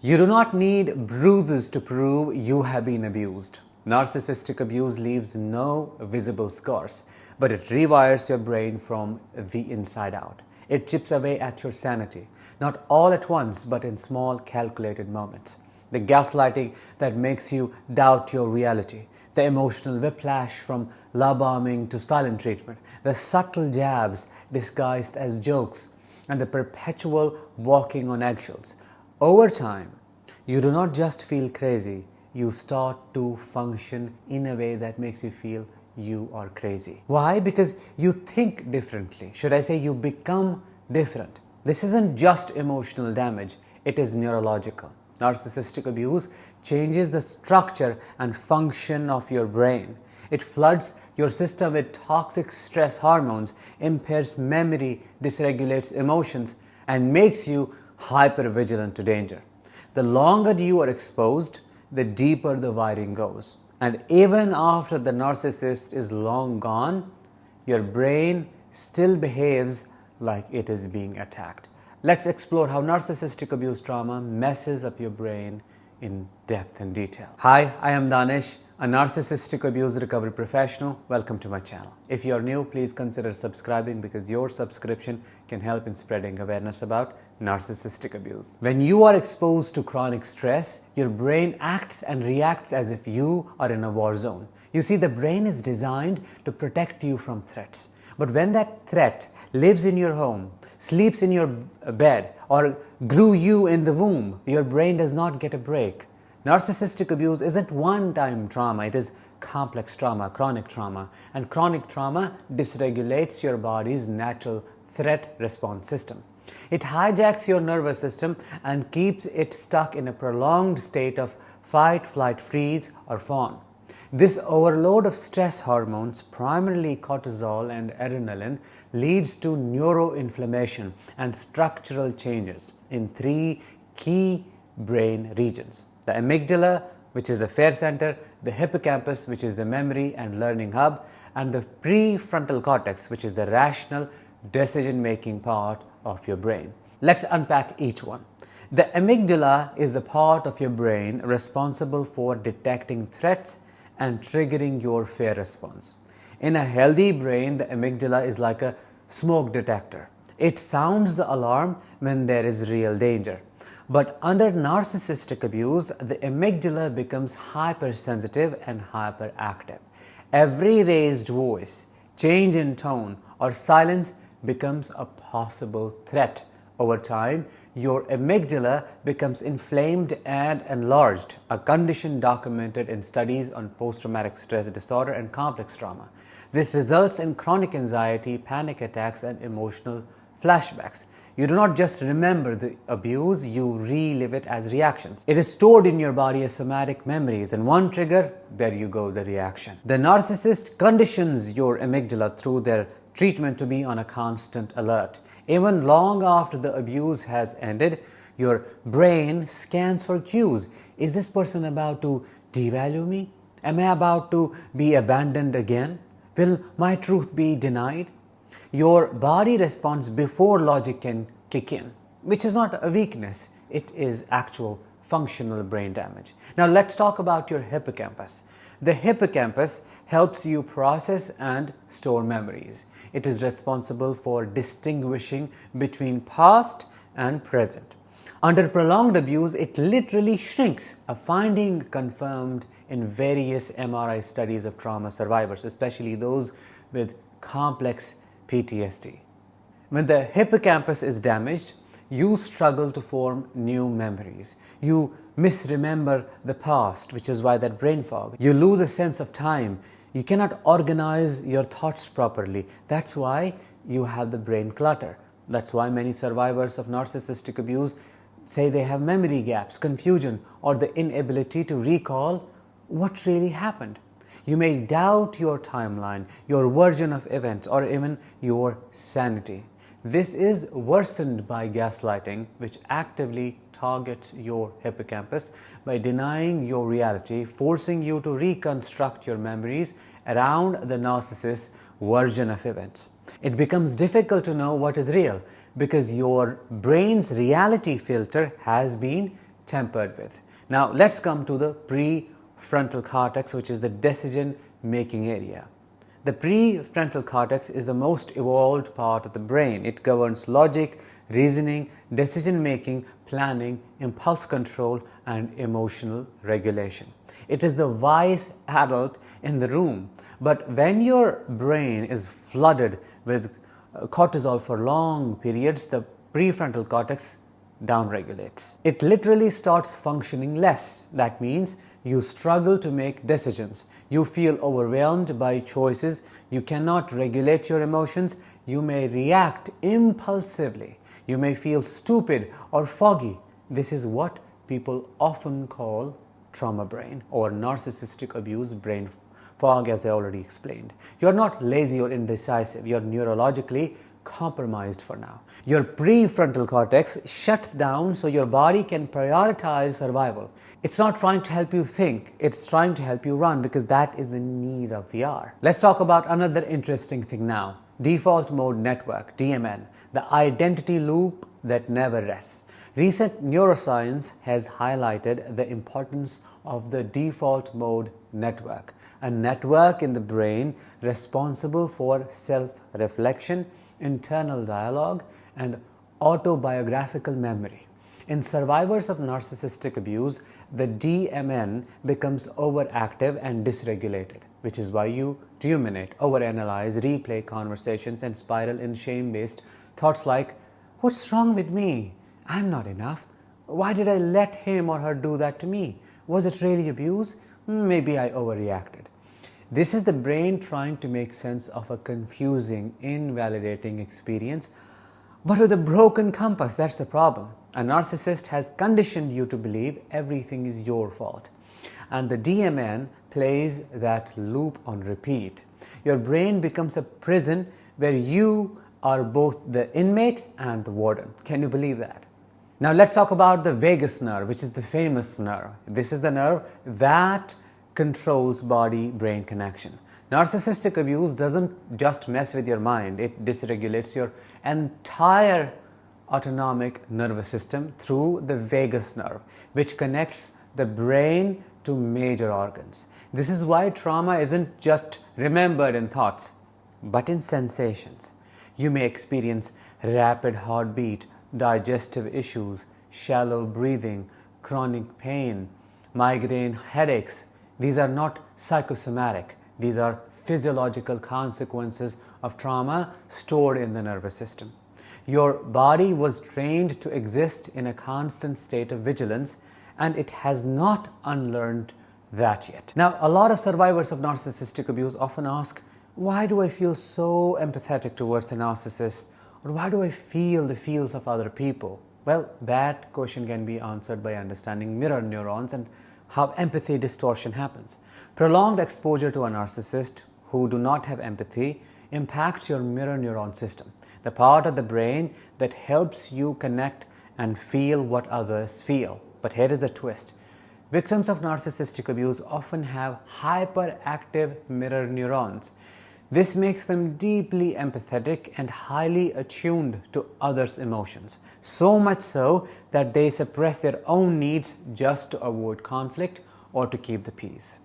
You do not need bruises to prove you have been abused. Narcissistic abuse leaves no visible scars, but it rewires your brain from the inside out. It chips away at your sanity, not all at once, but in small, calculated moments. The gaslighting that makes you doubt your reality, the emotional whiplash from love bombing to silent treatment, the subtle jabs disguised as jokes, and the perpetual walking on eggshells. Over time, you do not just feel crazy, you start to function in a way that makes you feel you are crazy. Why? Because you think differently. Should I say you become different? This isn't just emotional damage, it is neurological. Narcissistic abuse changes the structure and function of your brain. It floods your system with toxic stress hormones, impairs memory, dysregulates emotions, and makes you hypervigilant to danger. The longer you are exposed, the deeper the wiring goes. And even after the narcissist is long gone, your brain still behaves like it is being attacked. Let's explore how narcissistic abuse trauma messes up your brain in depth and detail. Hi, I am Danish, a narcissistic abuse recovery professional. Welcome to my channel. If you are new, please consider subscribing because your subscription can help in spreading awareness about narcissistic abuse. When you are exposed to chronic stress, your brain acts and reacts as if you are in a war zone. You see, the brain is designed to protect you from threats. But when that threat lives in your home, sleeps in your bed, or grew you in the womb, your brain does not get a break. Narcissistic abuse isn't one-time trauma, it is complex trauma, chronic trauma. And chronic trauma dysregulates your body's natural threat response system. It hijacks your nervous system and keeps it stuck in a prolonged state of fight, flight, freeze, or fawn. This overload of stress hormones, primarily cortisol and adrenaline, leads to neuroinflammation and structural changes in three key brain regions: the amygdala, which is the fear center, the hippocampus, which is the memory and learning hub, and the prefrontal cortex, which is the rational decision-making part of your brain. Let's unpack each one. The amygdala is the part of your brain responsible for detecting threats and triggering your fear response. In a healthy brain, the amygdala is like a smoke detector. It sounds the alarm when there is real danger. But under narcissistic abuse, the amygdala becomes hypersensitive and hyperactive. Every raised voice, change in tone, or silence becomes a possible threat. Over time, your amygdala becomes inflamed and enlarged, a condition documented in studies on post-traumatic stress disorder and complex trauma. This results in chronic anxiety, panic attacks, and emotional flashbacks. You do not just remember the abuse, you relive it as reactions. It is stored in your body as somatic memories, and one trigger, there you go, the reaction. The narcissist conditions your amygdala through their treatment to be on a constant alert. Even long after the abuse has ended, your brain scans for cues. Is this person about to devalue me? Am I about to be abandoned again? Will my truth be denied? Your body responds before logic can kick in, which is not a weakness, it is actual functional brain damage. Now let's talk about your hippocampus. The hippocampus helps you process and store memories. It is responsible for distinguishing between past and present. Under prolonged abuse, it literally shrinks, a finding confirmed in various MRI studies of trauma survivors, especially those with complex PTSD. When the hippocampus is damaged, you struggle to form new memories. You misremember the past, which is why that brain fog. You lose a sense of time. You cannot organize your thoughts properly. That's why you have the brain clutter. That's why many survivors of narcissistic abuse say they have memory gaps, confusion, or the inability to recall what really happened. You may doubt your timeline, your version of events, or even your sanity. This is worsened by gaslighting, which actively targets your hippocampus by denying your reality, forcing you to reconstruct your memories around the narcissist's version of events. It becomes difficult to know what is real because your brain's reality filter has been tempered with. Now let's come to the prefrontal cortex, which is the decision-making area. The prefrontal cortex is the most evolved part of the brain. It governs logic, reasoning, decision-making, planning, impulse control, and emotional regulation. It is the wise adult in the room. But when your brain is flooded with cortisol for long periods, the prefrontal cortex downregulates. It literally starts functioning less. That means you struggle to make decisions. You feel overwhelmed by choices. You cannot regulate your emotions. You may react impulsively. You may feel stupid or foggy. This is what people often call trauma brain or narcissistic abuse brain fog, as I already explained. You're not lazy or indecisive. You're neurologically compromised for now. Your prefrontal cortex shuts down so your body can prioritize survival. It's not trying to help you think, it's trying to help you run, because that is the need of the hour. Let's talk about another interesting thing now. Default mode network, DMN, the identity loop that never rests. Recent neuroscience has highlighted the importance of the default mode network, a network in the brain responsible for self-reflection, internal dialogue, and autobiographical memory. In survivors of narcissistic abuse, the DMN becomes overactive and dysregulated, which is why you ruminate, overanalyze, replay conversations, and spiral in shame-based thoughts like, "What's wrong with me? I'm not enough. Why did I let him or her do that to me? Was it really abuse? Maybe I overreacted." This is the brain trying to make sense of a confusing, invalidating experience, but with a broken compass. That's the problem. A narcissist has conditioned you to believe everything is your fault, and the DMN plays that loop on repeat. Your brain becomes a prison where you are both the inmate and the warden. Can you believe that? Now let's talk about the vagus nerve, which is the famous nerve. This is the nerve that controls body-brain connection. Narcissistic abuse doesn't just mess with your mind, it dysregulates your entire autonomic nervous system through the vagus nerve, which connects the brain to major organs. This is why trauma isn't just remembered in thoughts, but in sensations. You may experience rapid heartbeat, digestive issues, shallow breathing, chronic pain, migraine headaches. These are not psychosomatic. These are physiological consequences of trauma stored in the nervous system. Your body was trained to exist in a constant state of vigilance, and it has not unlearned that yet. Now, a lot of survivors of narcissistic abuse often ask, why do I feel so empathetic towards the narcissist? Or why do I feel the feels of other people? Well, that question can be answered by understanding mirror neurons and how empathy distortion happens. Prolonged exposure to a narcissist who do not have empathy impacts your mirror neuron system, the part of the brain that helps you connect and feel what others feel. But here is the twist. Victims of narcissistic abuse often have hyperactive mirror neurons. This makes them deeply empathetic and highly attuned to others' emotions, so much so that they suppress their own needs just to avoid conflict or to keep the peace.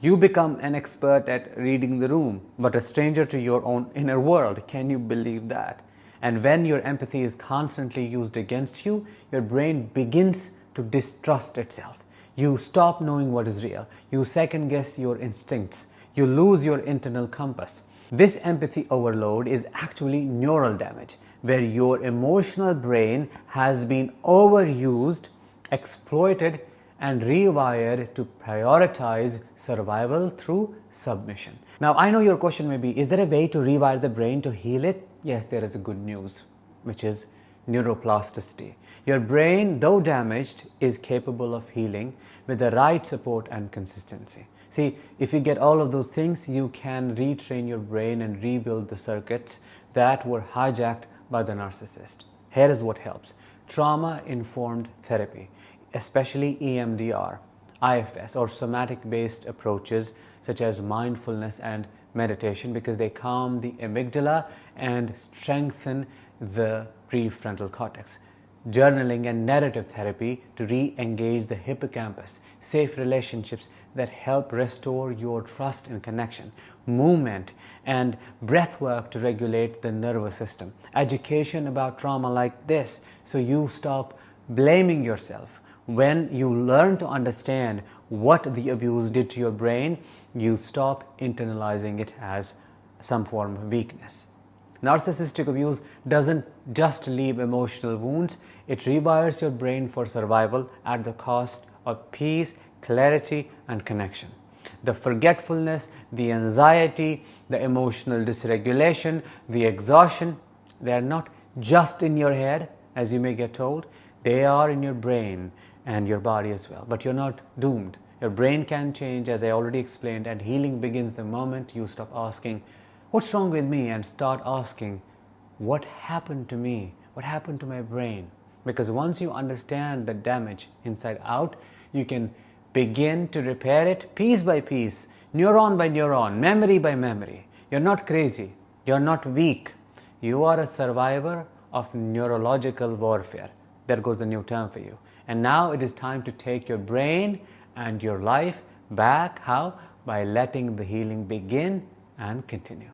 You become an expert at reading the room, but a stranger to your own inner world. Can you believe that? And when your empathy is constantly used against you, your brain begins to distrust itself. You stop knowing what is real. You second-guess your instincts. You lose your internal compass. This empathy overload is actually neural damage, where your emotional brain has been overused, exploited, and rewired to prioritize survival through submission. Now, I know your question may be, is there a way to rewire the brain to heal it? Yes, there is a good news, which is neuroplasticity. Your brain, though damaged, is capable of healing with the right support and consistency. See, if you get all of those things, you can retrain your brain and rebuild the circuits that were hijacked by the narcissist. Here is what helps. Trauma-informed therapy, especially EMDR, IFS, or somatic-based approaches such as mindfulness and meditation, because they calm the amygdala and strengthen the prefrontal cortex. journaling and narrative therapy to re-engage the hippocampus, safe relationships that help restore your trust and connection, movement and breath work to regulate the nervous system, education about trauma like this so you stop blaming yourself. When you learn to understand what the abuse did to your brain, you stop internalizing it as some form of weakness. Narcissistic abuse doesn't just leave emotional wounds, it rewires your brain for survival at the cost of peace, clarity, and connection. The forgetfulness, the anxiety, the emotional dysregulation, the exhaustion, they are not just in your head, as you may get told, they are in your brain and your body as well. But you're not doomed. Your brain can change, as I already explained, and healing begins the moment you stop asking, what's wrong with me? And start asking, what happened to me? What happened to my brain? Because once you understand the damage inside out, you can begin to repair it piece by piece, neuron by neuron, memory by memory. You're not crazy. You're not weak. You are a survivor of neurological warfare. There goes a new term for you. And now it is time to take your brain and your life back. How? By letting the healing begin and continue.